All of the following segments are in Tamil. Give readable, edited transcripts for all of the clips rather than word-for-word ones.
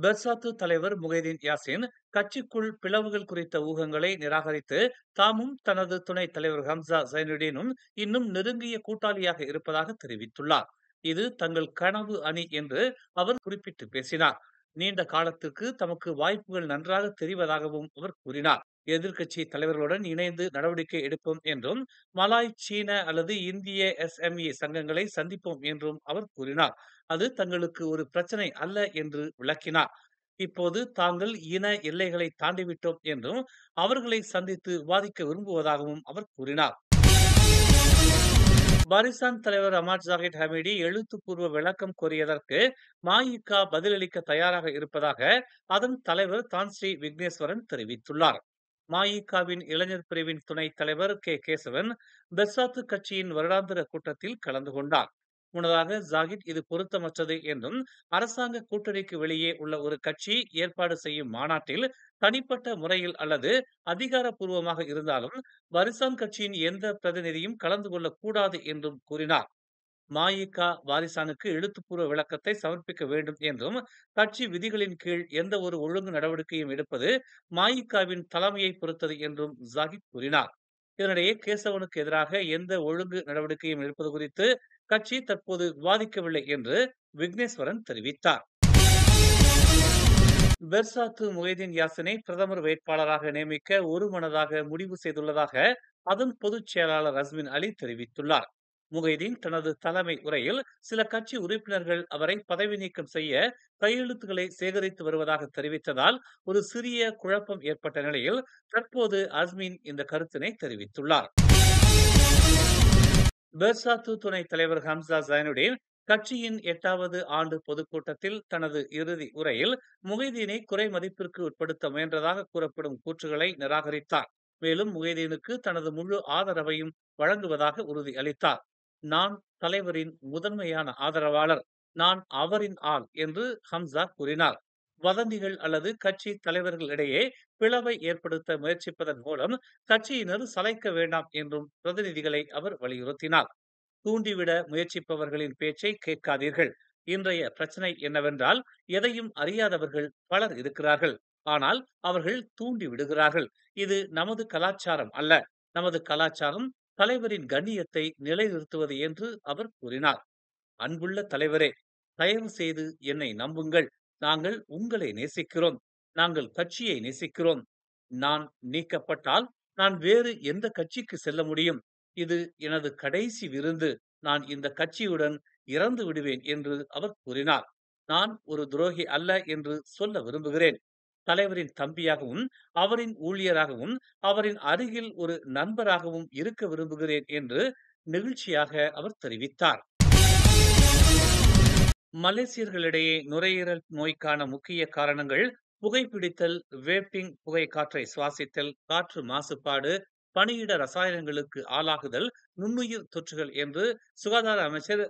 பெர்சாத்து தலைவர் முகைதீன் யாசின் கட்சிக்குள் பிளவுகள் குறித்த ஊகங்களை நிராகரித்து தாமும் தனது துணைத் தலைவர் ஹம்சா ஜைனுடீனும் இன்னும் நெருங்கிய கூட்டாளியாக இருப்பதாக தெரிவித்துள்ளார். இது தங்கள் கனவு அணி என்று அவர் குறிப்பிட்டு பேசினார். நீண்ட காலத்திற்கு தமக்கு வாய்ப்புகள் நன்றாக தெரிவதாகவும் அவர் கூறினார். எதிர்க்கட்சி தலைவர்களுடன் இணைந்து நடவடிக்கை எடுப்போம் என்றும் மலாய், சீன அல்லது இந்திய SME சங்கங்களை சந்திப்போம் என்றும் அவர் கூறினார். அது தங்களுக்கு ஒரு பிரச்சனை அல்ல என்று விளக்கினார். இப்போது தாங்கள் இன எல்லைகளை தாண்டிவிட்டோம் என்றும் அவர்களை சந்தித்து விவாதிக்க விரும்புவதாகவும் அவர் கூறினார். பாரிஸ்தான் தலைவர் அமாட் ஜாகித் ஹமீடி எழுத்துப்பூர்வ விளக்கம் கோரியதற்கு மஇகா பதிலளிக்க தயாராக இருப்பதாக அதன் தலைவர் தான்ஸ்ரீ விக்னேஸ்வரன் தெரிவித்துள்ளார். மஇகாவின் இளைஞர் பிரிவின் துணைத் தலைவர் கேசவன் பெர்சாத்து கட்சியின் வருடாந்திர கூட்டத்தில் கலந்து கொண்டார். முன்னதாக ஜாகித் இது பொருத்தமற்றது என்றும் அரசாங்க கூட்டணிக்கு வெளியே உள்ள ஒரு கட்சி ஏற்பாடு செய்யும் மாநாட்டில் தனிப்பட்ட முறையில் அல்லது அதிகாரப்பூர்வமாக இருந்தாலும் வரிசான் கட்சியின் எந்த பிரதிநிதியும் கலந்து கொள்ளக்கூடாது என்றும் கூறினார். மஇகா வாரிசானுக்கு எழுத்துப்பூர்வ விளக்கத்தை சமர்ப்பிக்க வேண்டும் என்றும் கட்சி விதிகளின் கீழ் எந்த ஒரு ஒழுங்கு நடவடிக்கையும் எடுப்பது மஇகாவின் தலைமையை பொறுத்தது என்றும் ஜாகித் கூறினார். இதனிடையே கேசவனுக்கு எதிராக எந்த ஒழுங்கு நடவடிக்கையும் எடுப்பது குறித்து கட்சி தற்போது விவாதிக்கவில்லை என்று விக்னேஸ்வரன் தெரிவித்தார். பெர்சாத்து முகைதீன் யாசினை பிரதமர் வேட்பாளராக நியமிக்க ஒருமனதாக முடிவு செய்துள்ளதாக அதன் பொதுச் செயலாளர் அஸ்மின் அலி தெரிவித்துள்ளார். முகைதீன் தனது தலைமை உரையில் சில கட்சி உறுப்பினர்கள் அவரை பதவி நீக்கம் செய்ய கையெழுத்துக்களை சேகரித்து வருவதாக தெரிவித்ததால் ஒரு சிறிய குழப்பம் ஏற்பட்ட நிலையில் தற்போது அஸ்மின் இந்த கருத்தினை தெரிவித்துள்ளார். பெர்சாத்து துணைத் தலைவர் ஹம்சா ஜைனுடீன் கட்சியின் 8வது ஆண்டு பொதுக்கூட்டத்தில் தனது இறுதி உரையில் முகைதீனை குறை மதிப்பிற்கு உட்படுத்த முயன்றதாக கூறப்படும் கூற்றுகளை நிராகரித்தார். மேலும் முகைதீனுக்கு தனது முழு ஆதரவையும் வழங்குவதாக உறுதி அளித்தார். நான் தலைவரின் முதன்மையான ஆதரவாளர், நான் அவரின் ஆள் என்று ஹம்சா கூறினார். வதந்திகள் அல்லது கட்சி தலைவர்களிடையே பிளவை ஏற்படுத்த முயற்சிப்பதன் மூலம் கட்சியினர் சளைக்க வேண்டாம் என்றும் பிரதிநிதிகளை அவர் வலியுறுத்தினார். தூண்டிவிட முயற்சிப்பவர்களின் பேச்சை கேட்காதீர்கள். இன்றைய பிரச்சனை என்னவென்றால் எதையும் அறியாதவர்கள் பலர் இருக்கிறார்கள். ஆனால் அவர்கள் தூண்டி விடுகிறார்கள். இது நமது கலாச்சாரம் அல்ல. நமது கலாச்சாரம் தலைவரின் கண்ணியத்தை நிலைநிறுத்துவது என்று அவர் கூறினார். அன்புள்ள தலைவரே, தயவு செய்து என்னை நம்புங்கள். நாங்கள் உங்களை நேசிக்கிறோம். நாங்கள் கட்சியை நேசிக்கிறோம். நான் நீக்கப்பட்டால் நான் வேறு எந்த கட்சிக்கு செல்ல முடியும்? இது எனது கடைசி விருந்து. நான் இந்த கட்சியுடன் இறந்து விடுவேன் என்று அவர் கூறினார். நான் ஒரு துரோகி அல்ல என்று சொல்ல விரும்புகிறேன். தலைவரின் தம்பியாகவும் அவரின் ஊழியராகவும் அவரின் அருகில் ஒரு நண்பராகவும் இருக்க விரும்புகிறேன் என்று நெகிழ்ச்சியாக அவர் தெரிவித்தார். மலேசியர்களிடையே நுரையீரல் நோய்க்கான முக்கிய காரணங்கள் புகைப்பிடித்தல், வேப்பிங், புகை காற்றை சுவாசித்தல், காற்று மாசுபாடு, பணியிட ரசாயனங்களுக்கு ஆளாகுதல், நுண்ணுயிர் தொற்றுகள் என்று சுகாதார அமைச்சர்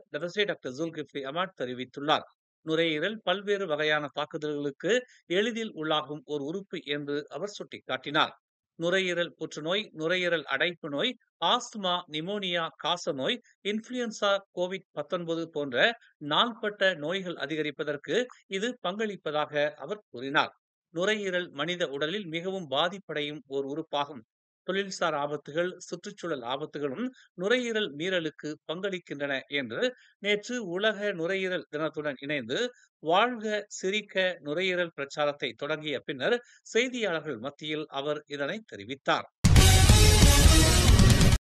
டாக்டர் ஜுல்கிஃப்லி அமாட் தெரிவித்துள்ளார். நுரையீரல் பல்வேறு வகையான தாக்குதல்களுக்கு எளிதில் உள்ளாகும் ஒரு உறுப்பு என்று அவர் சுட்டிக்காட்டினார். நுரையீரல் புற்றுநோய், நுரையீரல் அடைப்பு நோய், ஆஸ்துமா, நிமோனியா, காசநோய், இன்ஃபுளுன்சா, COVID-19 போன்ற நாள்பட்ட நோய்கள் அதிகரிப்பதற்கு இது பங்களிப்பதாக அவர் கூறினார். நுரையீரல் மனித உடலில் மிகவும் பாதிப்படையும் ஓர் உறுப்பாகும். தொழில்சார் ஆபத்துகள், சுற்றுச்சூழல் ஆபத்துகளும் நுரையீரல் மீறலுக்கு பங்களிக்கின்றன என்று நேற்று உலக நுரையீரல் தினத்துடன் இணைந்து வாழ்க சிரிக்க நுரையீரல் பிரச்சாரத்தை தொடங்கிய பின்னர் செய்தியாளர்கள் மத்தியில் அவர் இதனை தெரிவித்தார்.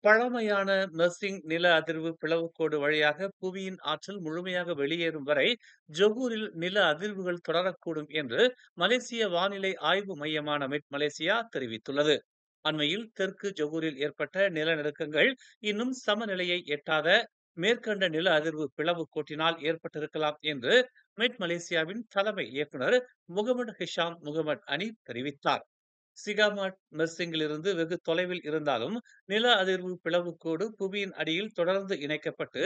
பழமையான மெர்சிங் நில அதிர்வு பிளவுக்கோடு வழியாக புவியின் ஆற்றல் முழுமையாக வெளியேறும் வரை ஜொகூரில் நில அதிர்வுகள் தொடரக்கூடும் என்று மலேசிய வானிலை ஆய்வு மையமான மெட் மலேசியா தெரிவித்துள்ளது. அண்மையில் தெற்கு ஜொகூரில் ஏற்பட்ட நிலநடுக்கங்கள் இன்னும் சமநிலையை எட்டாத மேற்கண்ட நில அதிர்வு பிளவு கோட்டினால் ஏற்பட்டிருக்கலாம் என்று மெட் மலேசியாவின் தலைமை இயக்குனர் முகமது ஹிஷாம் முகமது அனி தெரிவித்தார். சிகாமாட் மெர்சிங்கிலிருந்து வெகு தொலைவில் இருந்தாலும் நில அதிர்வு பிளவுக்கோடு புவியின் அடியில் தொடர்ந்து இணைக்கப்பட்டு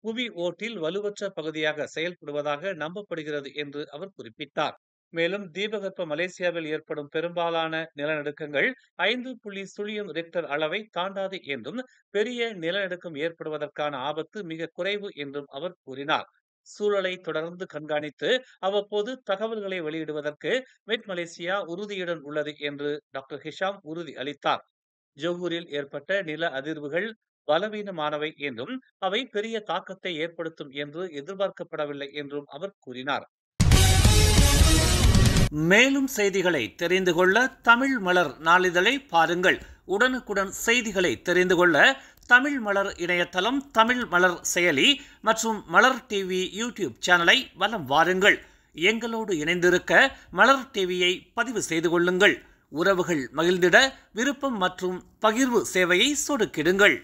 புவி ஓட்டில் வலுவற்ற பகுதியாக செயல்படுவதாக நம்பப்படுகிறது என்று அவர் குறிப்பிட்டார். மேலும் தீபகற்ப மலேசியாவில் ஏற்படும் பெரும்பாலான நிலநடுக்கங்கள் 5.0 ரிக்டர் அளவை தாண்டாது என்றும் பெரிய நிலநடுக்கம் ஏற்படுவதற்கான ஆபத்து மிக குறைவு என்றும் அவர் கூறினார். சூழலை தொடர்ந்து கண்காணித்து அவ்வப்போது தகவல்களை வெளியிடுவதற்கு மெட் மலேசியா உறுதியுடன் உள்ளது என்று டாக்டர் ஹிஷாம் உறுதி அளித்தார். ஜொஹூரில் ஏற்பட்ட நில அதிர்வுகள் பலவீனமானவை என்றும் அவை பெரிய தாக்கத்தை ஏற்படுத்தும் என்று எதிர்பார்க்கப்படவில்லை என்றும் அவர் கூறினார். மேலும் செய்திகளை தெரிந்து கொள்ள தமிழ் மலர் நாளிதழை பாருங்கள். உடனுக்குடன் செய்திகளை தெரிந்து கொள்ள தமிழ் மலர் இணையதளம், தமிழ் மலர் செயலி மற்றும் மலர் டிவி யூடியூப் சேனலை வலம் வாருங்கள். எங்களோடு இணைந்திருக்க மலர் டிவியை பதிவு செய்து கொள்ளுங்கள். உறவுகள் மகிழ்ந்திட விருப்பம் மற்றும் பகிர்வு சேவையை சொடுக்கிடுங்கள்.